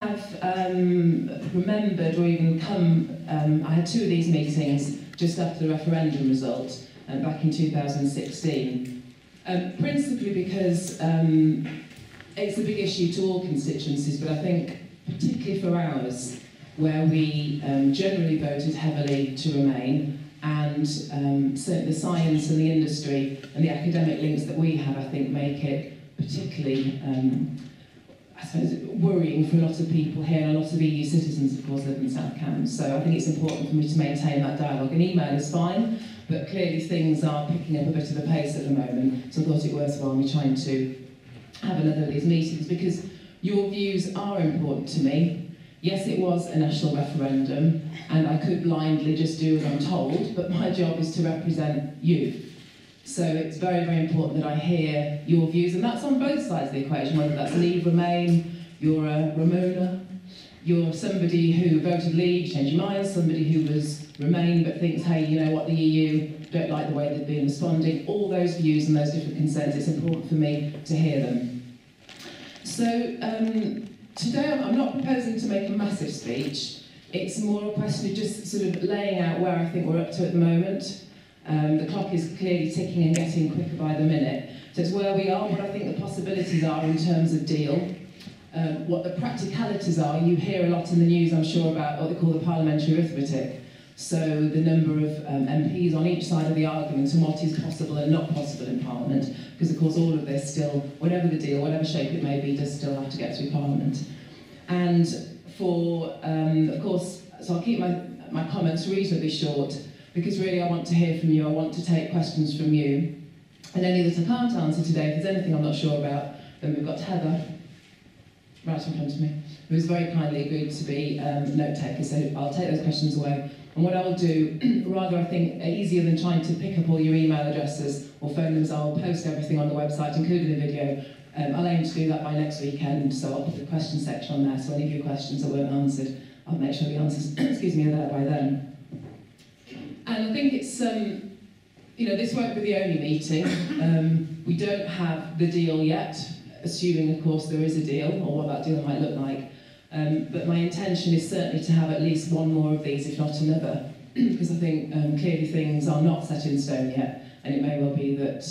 I've remembered or even come, I had two of these meetings just after the referendum result back in 2016, principally because it's a big issue to all constituencies, but I think particularly for ours, where we generally voted heavily to remain, and certainly the science and the industry and the academic links that we have, I think, make it particularly I suppose, worrying for a lot of people here, and a lot of EU citizens, of course, live in Sth Cambs. So I think it's important for me to maintain that dialogue. An email is fine, but clearly things are picking up a bit of a pace at the moment, so I thought it worthwhile me trying to have another of these meetings, because your views are important to me. Yes, it was a national referendum, and I could blindly just do as I'm told, but my job is to represent you. So it's very, very important that I hear your views, and that's on both sides of the equation, whether that's Leave, Remain, you're a Ramona, you're somebody who voted Leave, changed your mind, somebody who was Remain but thinks, hey, you know what, the EU don't like the way they've been responding. All those views and those different concerns, it's important for me to hear them. So today I'm not proposing to make a massive speech. It's more a question of just sort of laying out where I think we're up to at the moment. The clock is clearly ticking and getting quicker by the minute. So it's where we are, what I think the possibilities are in terms of deal, what the practicalities are. You hear a lot in the news, I'm sure, about what they call the parliamentary arithmetic. So the number of MPs on each side of the argument and what is possible and not possible in Parliament. Because, of course, all of this still, whatever the deal, whatever shape it may be, does still have to get through Parliament. And for, of course, so I'll keep my comments reasonably short, because really I want to hear from you, I want to take questions from you. And any that I can't answer today, if there's anything I'm not sure about, then we've got Heather, right in front of me, who's very kindly agreed to be note taker, so I'll take those questions away. And what I'll do, rather I think easier than trying to pick up all your email addresses or phone numbers, I'll post everything on the website, including the video. I'll aim to do that by next weekend, so I'll put the question section on there, so any of your questions that weren't answered, I'll make sure the answers, excuse me, are there by then. And I think it's, you know, this won't be the only meeting. We don't have the deal yet, assuming, of course, there is a deal, or what that deal might look like. But my intention is certainly to have at least one more of these, if not another, because I think clearly things are not set in stone yet, and it may well be that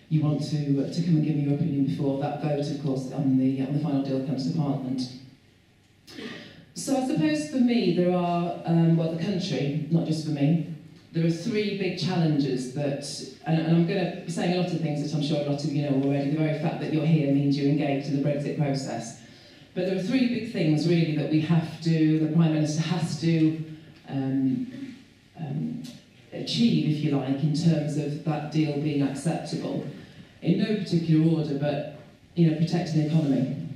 you want to come and give me your opinion before that vote, of course, on the final deal comes to Parliament. So I suppose for me there are, well, the country, not just for me, there are three big challenges that, and I'm going to be saying a lot of things that I'm sure a lot of you know already. The very fact that you're here means you're engaged in the Brexit process. But there are three big things really that we have to, the Prime Minister has to achieve, if you like, in terms of that deal being acceptable. In no particular order, but, you know, protecting the economy.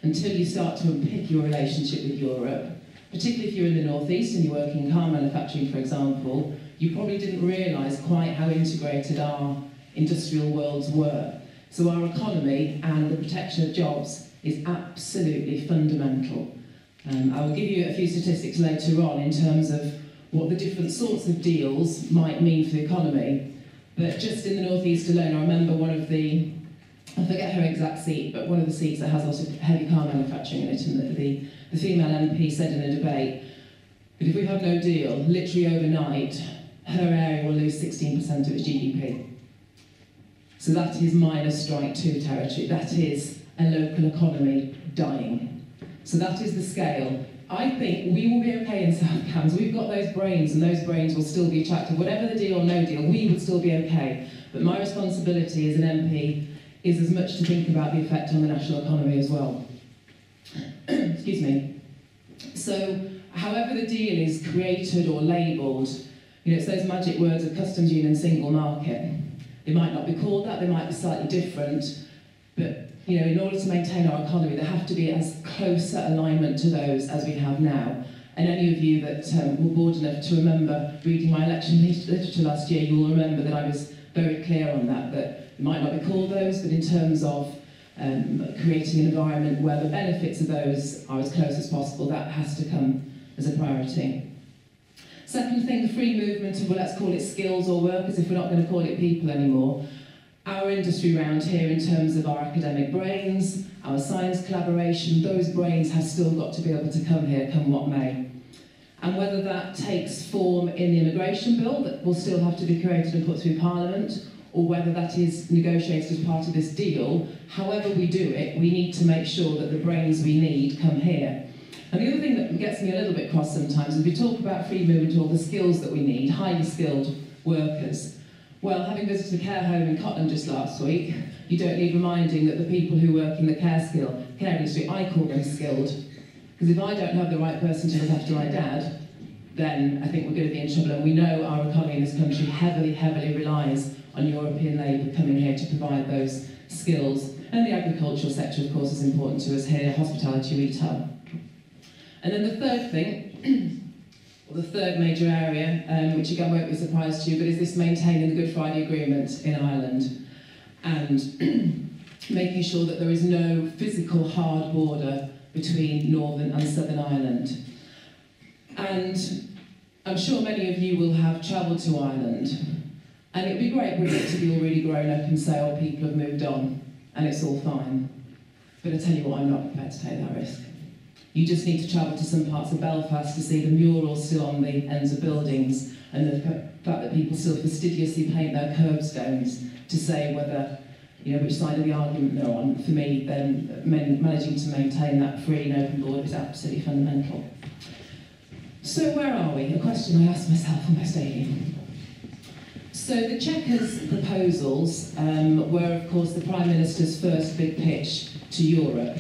Until you start to unpick your relationship with Europe, particularly if you're in the northeast and you're working in car manufacturing, for example, you probably didn't realise quite how integrated our industrial worlds were. So our economy and the protection of jobs is absolutely fundamental. I will give you a few statistics later on in terms of what the different sorts of deals might mean for the economy. But just in the northeast alone, I remember one of the, I forget her exact seat, but one of the seats that has lots of heavy car manufacturing in it, and the female MP said in a debate that if we have no deal, literally overnight, her area will lose 16% of its GDP. So that is minus strike 2 territory. That is a local economy dying. So that is the scale. I think we will be okay in Sth Cambs. We've got those brains, and those brains will still be attractive. Whatever the deal or no deal, we will still be okay. But my responsibility as an MP is as much to think about the effect on the national economy as well. Excuse me. So, however the deal is created or labelled, you know, it's those magic words of customs union, single market. They might not be called that, they might be slightly different, but, you know, in order to maintain our economy, there have to be as close an alignment to those as we have now. And any of you that were bored enough to remember reading my election literature last year, you will remember that I was very clear on that it might not be called those, but in terms of creating an environment where the benefits of those are as close as possible, that has to come as a priority. Second thing, the free movement of, well, let's call it skills or workers, if we're not going to call it people anymore. Our industry round here, in terms of our academic brains, our science collaboration, those brains have still got to be able to come here, come what may. And whether that takes form in the immigration bill that will still have to be created and put through Parliament, or whether that is negotiated as part of this deal, however we do it, we need to make sure that the brains we need come here. And the other thing that gets me a little bit cross sometimes is we talk about free movement, all the skills that we need, highly skilled workers. Well, having visited a care home in Cotton just last week, you don't need reminding that the people who work in the care industry, I call them skilled. Because if I don't have the right person to look after my dad, then I think we're going to be in trouble. And we know our economy in this country heavily, heavily relies on European labour coming here to provide those skills. And the agricultural sector, of course, is important to us here, hospitality, retail. And then the third thing, or the third major area, which again won't be a surprise to you, but is this maintaining the Good Friday Agreement in Ireland and making sure that there is no physical hard border between Northern and Southern Ireland. And I'm sure many of you will have travelled to Ireland, and it'd be great, wouldn't it, to be all really grown up and say, oh, people have moved on, and it's all fine. But I tell you what, I'm not prepared to take that risk. You just need to travel to some parts of Belfast to see the murals still on the ends of buildings, and the fact that people still fastidiously paint their curbstones to say whether, you know, which side of the argument they're on. For me, then managing to maintain that free and open border is absolutely fundamental. So where are we? A question I ask myself almost daily. So the Chequers proposals were, of course, the Prime Minister's first big pitch to Europe.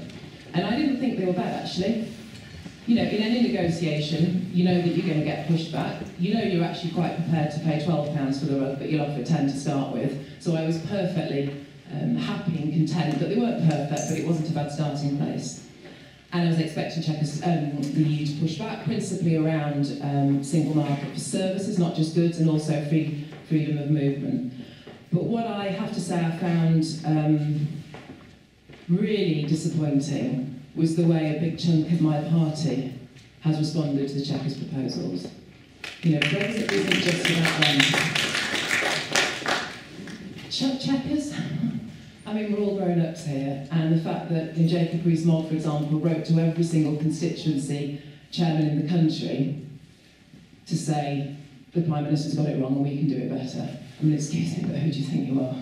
And I didn't think they were bad, actually. You know, in any negotiation, you know that you're going to get pushback. You know you're actually quite prepared to pay £12 for the rug, but you'll offer 10 to start with. So I was perfectly happy and content that they weren't perfect, but it wasn't a bad starting place. And I was expecting Chequers, the EU to push back, principally around single market for services, not just goods, and also freedom of movement. But what I have to say I found really disappointing was the way a big chunk of my party has responded to the Chequers proposals. You know, Brexit isn't just about them. Chequers? I mean, we're all grown-ups here, and the fact that Jacob Rees-Mogg, for example, wrote to every single constituency chairman in the country to say, the Prime Minister's got it wrong and we can do it better. I mean, excuse me, but who do you think you are?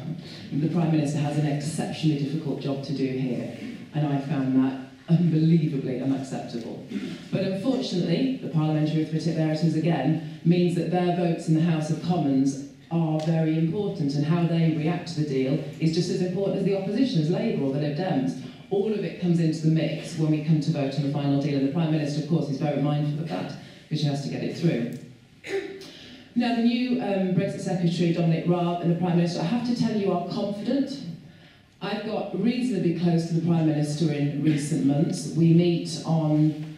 The Prime Minister has an exceptionally difficult job to do here, and I found that unbelievably unacceptable. But unfortunately, the parliamentary arithmetic, there it is again, means that their votes in the House of Commons are very important, and how they react to the deal is just as important as the opposition, as Labour or the Lib Dems. All of it comes into the mix when we come to vote on the final deal, and the Prime Minister, of course, is very mindful of that, because she has to get it through. Now, the new Brexit Secretary, Dominic Raab, and the Prime Minister, I have to tell you, are confident. I've got reasonably close to the Prime Minister in recent months. We meet on,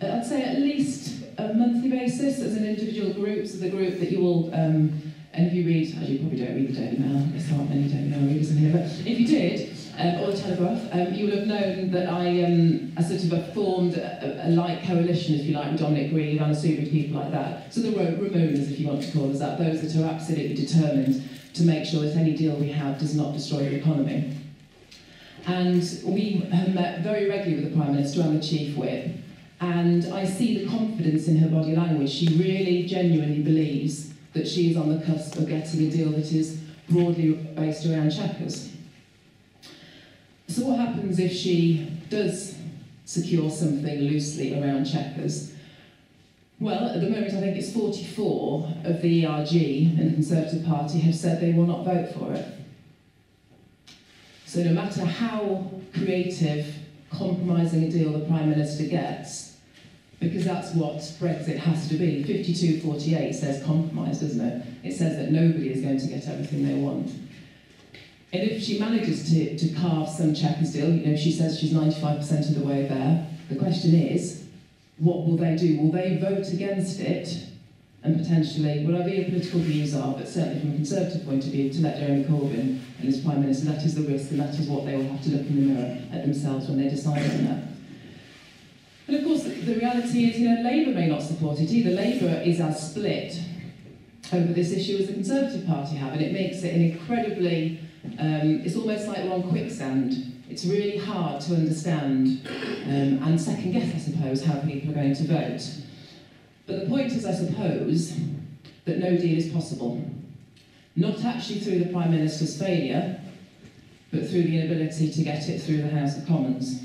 I'd say, at least a monthly basis as an individual group, so the group that you will, and if you read, as you probably don't read the Daily Mail, there's not many Daily Mail readers in here, but if you did, or the Telegraph, you will have known that I sort of formed a light coalition, if you like, with Dominic Reeve and a series of people like that. So the Ramonas, if you want to call us that, those that are absolutely determined to make sure that any deal we have does not destroy the economy. And we have met very regularly with the Prime Minister and the Chief Whip, and I see the confidence in her body language. She really genuinely believes that she is on the cusp of getting a deal that is broadly based around Chequers. So what happens if she does secure something loosely around Chequers? Well, at the moment I think it's 44 of the ERG and the Conservative Party have said they will not vote for it. So no matter how creative, compromising a deal the Prime Minister gets, because that's what Brexit has to be, 52-48 says compromise, doesn't it? It says that nobody is going to get everything they want. And if she manages to carve some Chequers deal, you know, she says she's 95% of the way there, the question is, what will they do? Will they vote against it and potentially, whatever your political views are, but certainly from a Conservative point of view, to let Jeremy Corbyn and his Prime Minister, that is the risk, and that is what they will have to look in the mirror at themselves when they decide on that. And of course, the reality is, you know, Labour may not support it either. Labour is as split over this issue as the Conservative Party have, and it makes it an incredibly it's almost like we're on quicksand. It's really hard to understand and second guess, I suppose, how people are going to vote. But the point is, I suppose, that no deal is possible. Not actually through the Prime Minister's failure, but through the inability to get it through the House of Commons.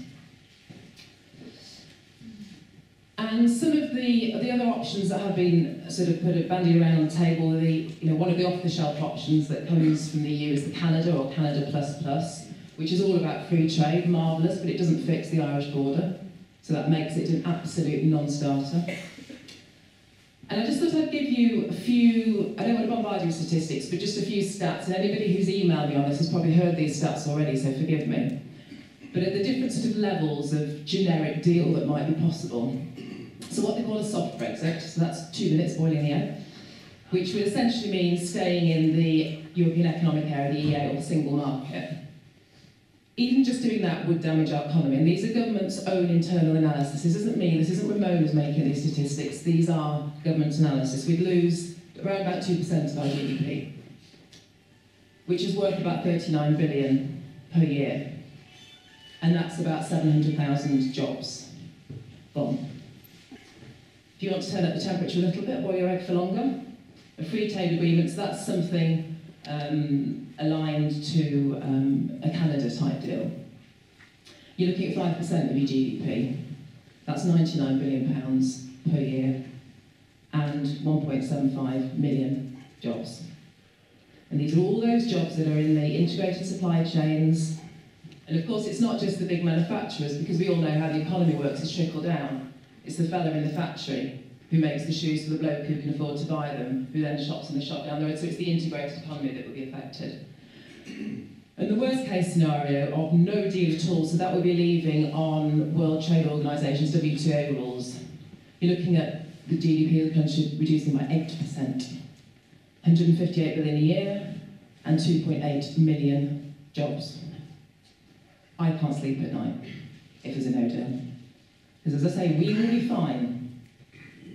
And some of the other options that have been sort of bandied around on the table, one of the off-the-shelf options that comes from the EU is the Canada or Canada Plus Plus, which is all about free trade, marvellous, but it doesn't fix the Irish border, so that makes it an absolute non-starter. And I just thought I'd give you a few, I don't want to bombard you with statistics, but just a few stats, and anybody who's emailed me on this has probably heard these stats already, so forgive me. But at the different sort of levels of generic deal that might be possible. So what they call a soft Brexit, so that's 2 minutes boiling the egg, which would essentially mean staying in the European Economic Area, the EEA, or the single market. Even just doing that would damage our economy, and these are government's own internal analysis. This isn't me, this isn't Ramon who's making these statistics, these are government analysis. We'd lose around about 2% of our GDP, which is worth about 39 billion per year, and that's about 700,000 jobs gone. If you want to turn up the temperature a little bit, boil your egg for longer, a free trade agreement, so that's something aligned to a Canada-type deal. You're looking at 5% of your GDP. That's £99 billion per year and 1.75 million jobs. And these are all those jobs that are in the integrated supply chains. And of course, it's not just the big manufacturers, because we all know how the economy works, it's trickle down. It's the fella in the factory who makes the shoes for the bloke who can afford to buy them, who then shops in the shop down the road, so it's the integrated economy that will be affected. And the worst case scenario of no deal at all, so that would be leaving on World Trade Organisation's WTO rules. You're looking at the GDP of the country reducing by 8%, 158 billion a year, and 2.8 million jobs. I can't sleep at night if there's a no deal. Because as I say, we will be fine.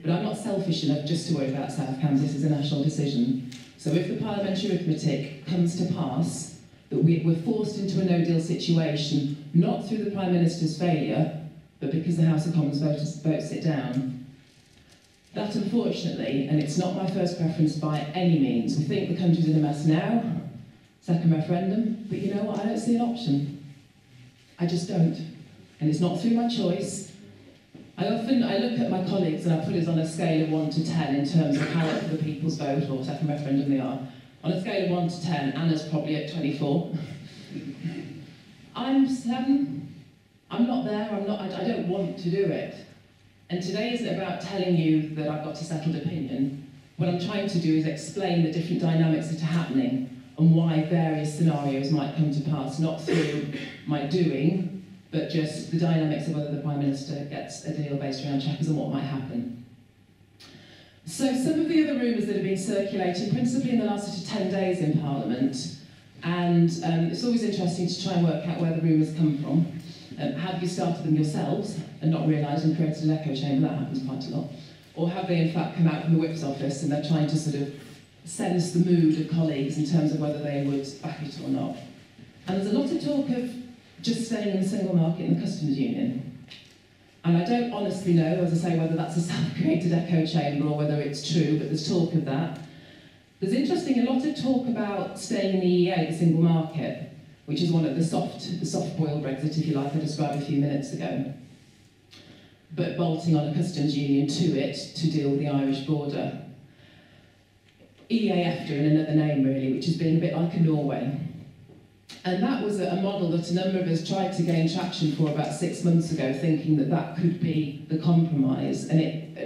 But I'm not selfish enough just to worry about Sth Cambs. This is a national decision. So if the parliamentary arithmetic comes to pass, that we're forced into a no-deal situation, not through the Prime Minister's failure, but because the House of Commons votes it down, that unfortunately, and it's not my first preference by any means, we think the country's in a mess now, second referendum, but you know what, I don't see an option. I just don't. And it's not through my choice. I look at my colleagues and I put us on a scale of 1 to 10 in terms of how up for the people's vote or second referendum they are. On a scale of 1 to 10, Anna's probably at 24. I'm 7. I'm not there, I don't want to do it. And today isn't about telling you that I've got a settled opinion. What I'm trying to do is explain the different dynamics that are happening and why various scenarios might come to pass, not through my doing, but just the dynamics of whether the Prime Minister gets a deal based around Chequers and what might happen. So some of the other rumours that have been circulating, principally in the last sort of 10 days in Parliament, and it's always interesting to try and work out where the rumours come from. Have you started them yourselves and not realised and created an echo chamber? That happens quite a lot. Or have they in fact come out from the Whip's office and they're trying to sort of sense the mood of colleagues in terms of whether they would back it or not? And there's a lot of talk of just staying in the single market and the customs union. And I don't honestly know, as I say, whether that's a self-created echo chamber or whether it's true, but there's talk of that. There's a lot of talk about staying in the EEA, the single market, which is one of the soft-boiled Brexit, if you like, I described a few minutes ago. But bolting on a customs union to it to deal with the Irish border. EEA in another name, really, which has been a bit like a Norway. And that was a model that a number of us tried to gain traction for about 6 months ago, thinking that that could be the compromise, and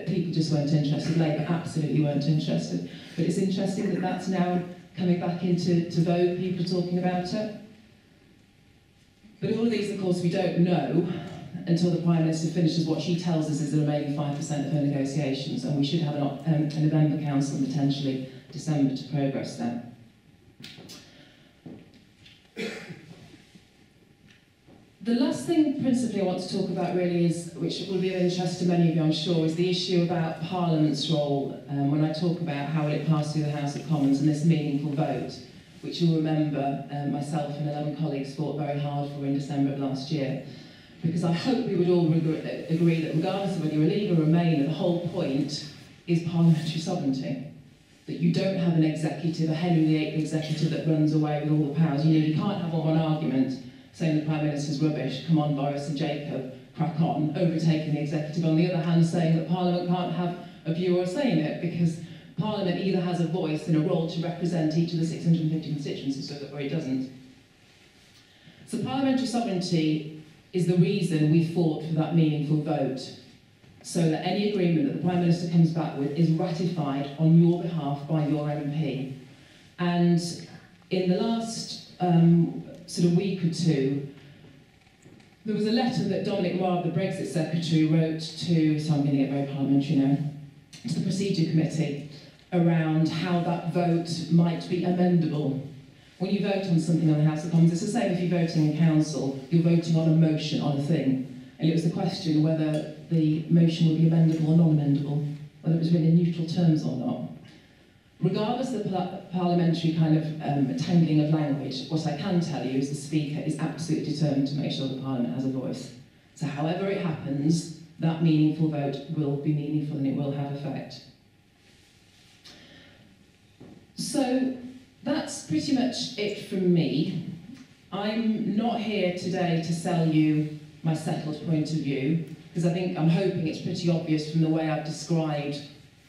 people just weren't interested. Labour absolutely weren't interested. But it's interesting that that's now coming back into vogue, people are talking about it. But all of these, of course, we don't know until the Prime Minister finishes what she tells us is the remaining 5% of her negotiations, and we should have a November Council and potentially December to progress that. The last thing, principally, I want to talk about really is, which will be of interest to many of you, I'm sure, is the issue about Parliament's role when I talk about how will it pass through the House of Commons and this meaningful vote. which you'll remember myself and 11 colleagues fought very hard for in December of last year. Because I hope we would all agree that regardless of whether you leave or remain, the whole point is parliamentary sovereignty. That you don't have an executive, a Henry VIII executive that runs away with all the powers. You can't have one argument saying the Prime Minister's rubbish, come on Boris and Jacob, crack on, overtaking the executive. On the other hand, saying that Parliament can't have a view or a say in it, because Parliament either has a voice and a role to represent each of the 650 constituencies, or it doesn't. So parliamentary sovereignty is the reason we fought for that meaningful vote, so that any agreement that the Prime Minister comes back with is ratified on your behalf by your MP. And in the last sort of week or two, there was a letter that Dominic Raab, the Brexit Secretary, wrote to, so I'm going to get very parliamentary now, to the Procedure Committee around how that vote might be amendable. When you vote on something on the House of Commons, it's the same if you're voting in Council, you're voting on a motion, on a thing. And it was the question whether the motion would be amendable or non-amendable, whether it was written in neutral terms or not. Regardless of the parliamentary kind of tangling of language, what I can tell you is the Speaker is absolutely determined to make sure the Parliament has a voice. So however it happens, that meaningful vote will be meaningful and it will have effect. So that's pretty much it from me. I'm not here today to sell you my settled point of view, because I'm hoping it's pretty obvious from the way I've described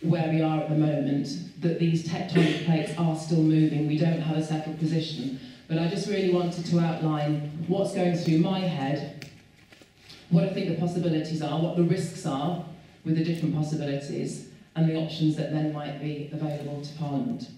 where we are at the moment, that these tectonic plates are still moving. We don't have a settled position. But I just really wanted to outline what's going through my head, what I think the possibilities are, what the risks are with the different possibilities, and the options that then might be available to Parliament.